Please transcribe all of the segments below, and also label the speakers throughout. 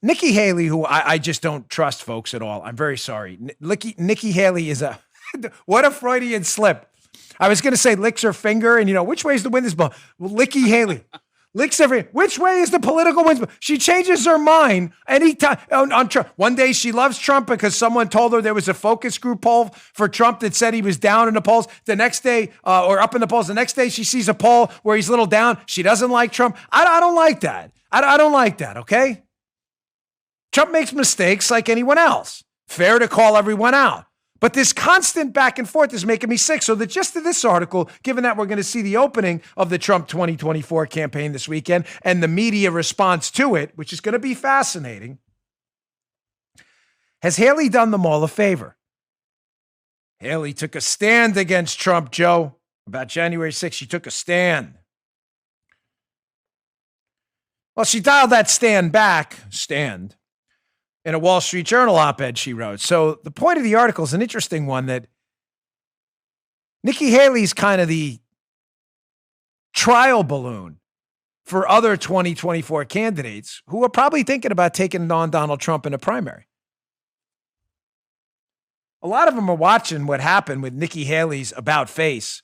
Speaker 1: Nikki Haley, who I just don't trust, folks, at all. I'm very sorry. Nikki Haley is what a Freudian slip. I was going to say licks her finger and, which way is the wind is blowing? Well, Nikki Haley. Licks which way is the political wind? She changes her mind anytime on Trump. One day she loves Trump because someone told her there was a focus group poll for Trump that said he was down in the polls. The next day, or up in the polls, the next day she sees a poll where he's a little down. She doesn't like Trump. I don't like that. I don't like that, okay? Trump makes mistakes like anyone else. Fair to call everyone out. But this constant back and forth is making me sick. So the gist of this article, given that we're going to see the opening of the Trump 2024 campaign this weekend and the media response to it, which is going to be fascinating, has Haley done them all a favor? Haley took a stand against Trump, Joe. About January 6th, she took a stand. Well, she dialed that stand in a Wall Street Journal op-ed she wrote. So the point of the article is an interesting one, that Nikki Haley's kind of the trial balloon for other 2024 candidates who are probably thinking about taking on Donald Trump in a primary. A lot of them are watching what happened with Nikki Haley's about face.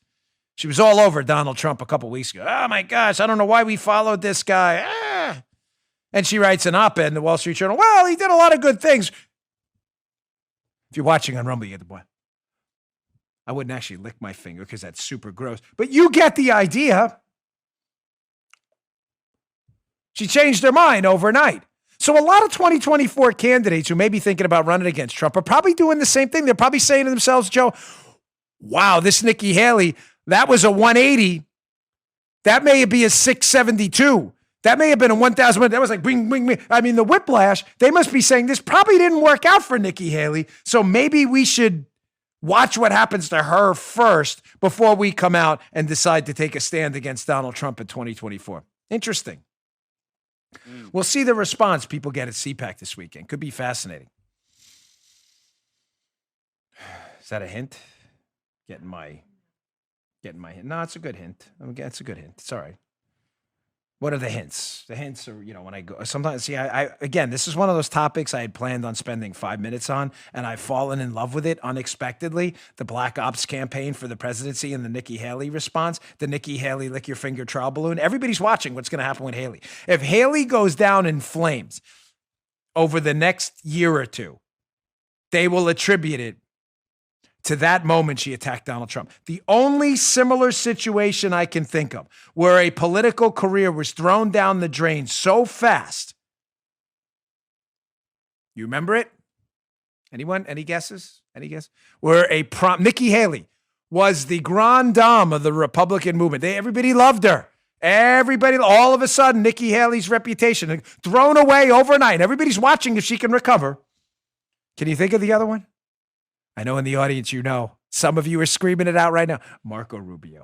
Speaker 1: She was all over Donald Trump a couple weeks ago. Oh my gosh, I don't know why we followed this guy. And she writes an op-ed in the Wall Street Journal. Well, he did a lot of good things. If you're watching on Rumble, you get the point. I wouldn't actually lick my finger because that's super gross. But you get the idea. She changed her mind overnight. So a lot of 2024 candidates who may be thinking about running against Trump are probably doing the same thing. They're probably saying to themselves, Joe, wow, this Nikki Haley, that was a 180. That may be a 672. That may have been a 1,000. That was like, bing, bing, bing. I mean, the whiplash, they must be saying this probably didn't work out for Nikki Haley. So maybe we should watch what happens to her first before we come out and decide to take a stand against Donald Trump in 2024. Interesting. We'll see the response people get at CPAC this weekend. Could be fascinating. Is that a hint? Getting my hint. No, it's a good hint. It's a good hint. It's all right. What are the hints? The hints are, when I go, sometimes, again, this is one of those topics I had planned on spending 5 minutes on, and I've fallen in love with it unexpectedly. The Black Ops campaign for the presidency and the Nikki Haley response, the Nikki Haley lick your finger trial balloon. Everybody's watching what's going to happen with Haley. If Haley goes down in flames over the next year or two, they will attribute it to that moment she attacked Donald Trump. The only similar situation I can think of where a political career was thrown down the drain so fast. You remember it? Anyone? Any guesses? Any guess? Where Nikki Haley was the grande dame of the Republican movement. Everybody loved her. Everybody, all of a sudden, Nikki Haley's reputation thrown away overnight. Everybody's watching if she can recover. Can you think of the other one? I know in the audience, some of you are screaming it out right now. Marco Rubio.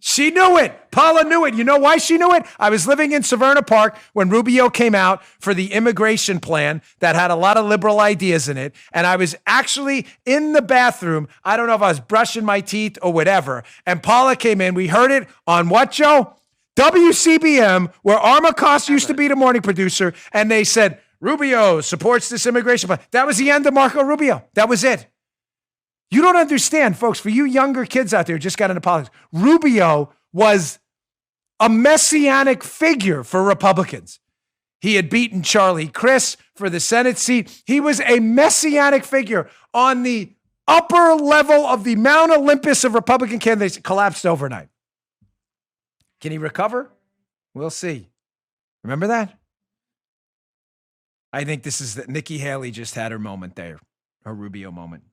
Speaker 1: She knew it. Paula knew it. You know why she knew it? I was living in Severna Park when Rubio came out for the immigration plan that had a lot of liberal ideas in it. And I was actually in the bathroom. I don't know if I was brushing my teeth or whatever. And Paula came in. We heard it on what, Joe? WCBM, where Arma Koss used to be the morning producer. And they said, Rubio supports this immigration plan. That was the end of Marco Rubio. That was it. You don't understand, folks. For you younger kids out there who just got into politics, Rubio was a messianic figure for Republicans. He had beaten Charlie Crist for the Senate seat. He was a messianic figure on the upper level of the Mount Olympus of Republican candidates. It collapsed overnight. Can he recover? We'll see. Remember that? I think this is that Nikki Haley just had her moment there, her Rubio moment.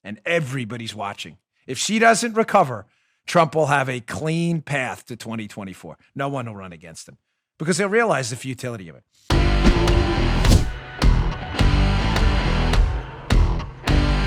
Speaker 1: And everybody's watching. If she doesn't recover, Trump will have a clean path to 2024. No one will run against him because he'll realize the futility of it.